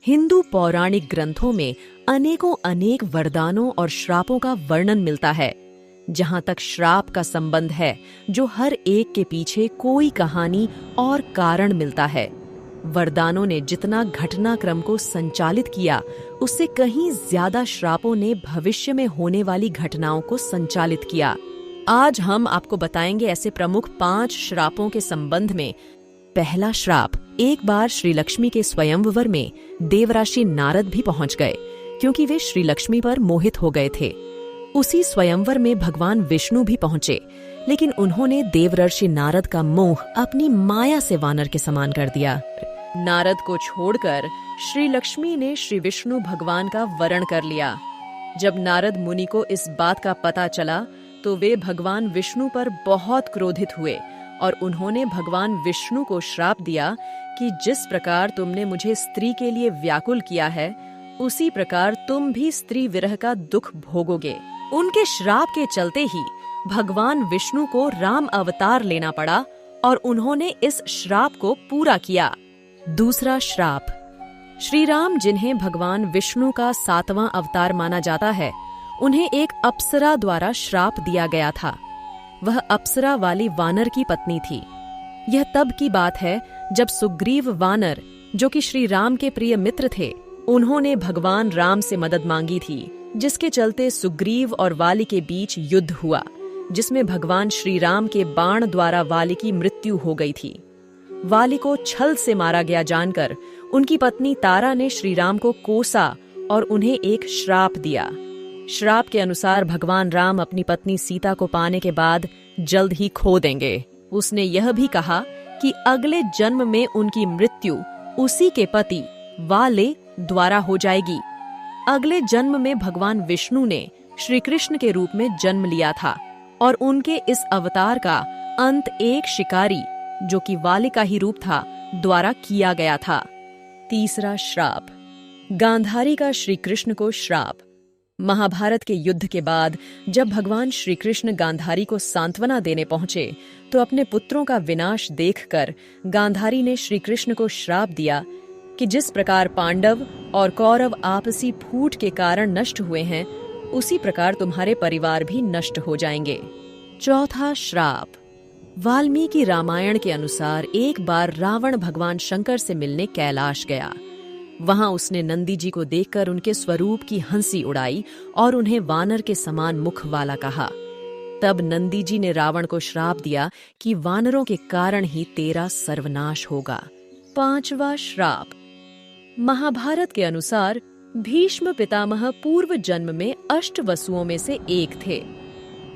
हिंदू पौराणिक ग्रंथों में अनेक वरदानों और श्रापों का वर्णन मिलता है। जहाँ तक श्राप का संबंध है, जो हर एक के पीछे कोई कहानी और कारण मिलता है। वरदानों ने जितना घटनाक्रम को संचालित किया, उससे कहीं ज्यादा श्रापों ने भविष्य में होने वाली घटनाओं को संचालित किया। आज हम आपको बताएंगे ऐसे प्रमुख 5 श्रापों के संबंध में। पहला श्राप, एक बार श्री लक्ष्मी के स्वयंवर में देवराशि नारद भी पहुंच गए, क्योंकि वे श्री लक्ष्मी पर मोहित हो गए थे। उसी स्वयंवर में भगवान विष्णु भी पहुंचे, लेकिन उन्होंने देवर्षि नारद का मोह अपनी माया से वानर के समान कर दिया। नारद को छोड़कर श्री लक्ष्मी ने श्री विष्णु भगवान का वरण कर लिया। जब नारद मुनि को इस बात का पता चला, तो वे भगवान विष्णु पर बहुत क्रोधित हुए और उन्होंने भगवान विष्णु को श्राप दिया कि जिस प्रकार तुमने मुझे स्त्री के लिए व्याकुल किया है, उसी प्रकार तुम भी स्त्री विरह का दुख भोगोगे। उनके श्राप के चलते ही भगवान विष्णु को राम अवतार लेना पड़ा और उन्होंने इस श्राप को पूरा किया। दूसरा श्राप, श्री राम, जिन्हें भगवान विष्णु का 7वां अवतार माना जाता है, उन्हें एक अप्सरा द्वारा श्राप दिया गया था। वह अप्सरा वाली वानर की पत्नी थी। यह तब की बात है जब सुग्रीव वानर, जो कि श्री राम के प्रिय मित्र थे, उन्होंने भगवान राम से मदद मांगी थी, जिसके चलते सुग्रीव और वाली के बीच युद्ध हुआ, जिसमें भगवान श्री राम के बाण द्वारा वाली की मृत्यु हो गई थी। वाली को छल से मारा गया जानकर उनकी पत्नी तारा ने श्री राम को कोसा और उन्हें एक श्राप दिया। श्राप के अनुसार भगवान राम अपनी पत्नी सीता को पाने के बाद जल्द ही खो देंगे। उसने यह भी कहा कि अगले जन्म में उनकी मृत्यु उसी के पति वाले द्वारा हो जाएगी। अगले जन्म में भगवान विष्णु ने श्री कृष्ण के रूप में जन्म लिया था और उनके इस अवतार का अंत एक शिकारी, जो कि वाली का ही रूप था, द्वारा किया गया था। तीसरा श्राप, गांधारी का श्री कृष्ण को श्राप। महाभारत के युद्ध के बाद जब भगवान श्री कृष्ण गांधारी को सांत्वना देने पहुंचे, तो अपने पुत्रों का विनाश देखकर गांधारी ने श्री कृष्ण को श्राप दिया कि जिस प्रकार पांडव और कौरव आपसी फूट के कारण नष्ट हुए हैं, उसी प्रकार तुम्हारे परिवार भी नष्ट हो जाएंगे। चौथा श्राप, वाल्मीकि रामायण के अनुसार एक बार रावण भगवान शंकर से मिलने कैलाश गया। वहां उसने नंदी जी को देखकर उनके स्वरूप की हंसी उड़ाई और उन्हें वानर के समान मुख वाला कहा। तब नंदी जी ने रावण को श्राप दिया कि वानरों के कारण ही तेरा सर्वनाश होगा। पांचवा श्राप, महाभारत के अनुसार भीष्म पितामह पूर्व जन्म में अष्टवसुओं में से एक थे।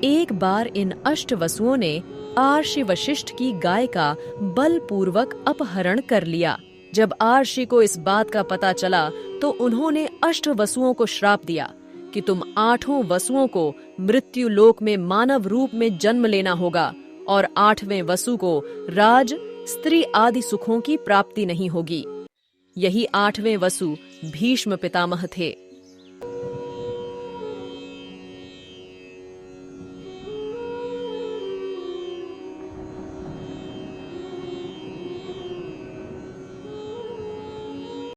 एक बार इन अष्टवसुओं ने आर्षि वशिष्ठ की गाय का बलपूर्वक अपहरण कर लिया। जब आर्षि को इस बात का पता चला, तो उन्होंने अष्टवसुओं को श्राप दिया कि तुम 8 वसुओं को मृत्यु लोक में मानव रूप में जन्म लेना होगा और 8वें वसु को राज, स्त्री आदि सुखों की प्राप्ति नहीं होगी। यही 8वें वसु भीष्म पितामह थे।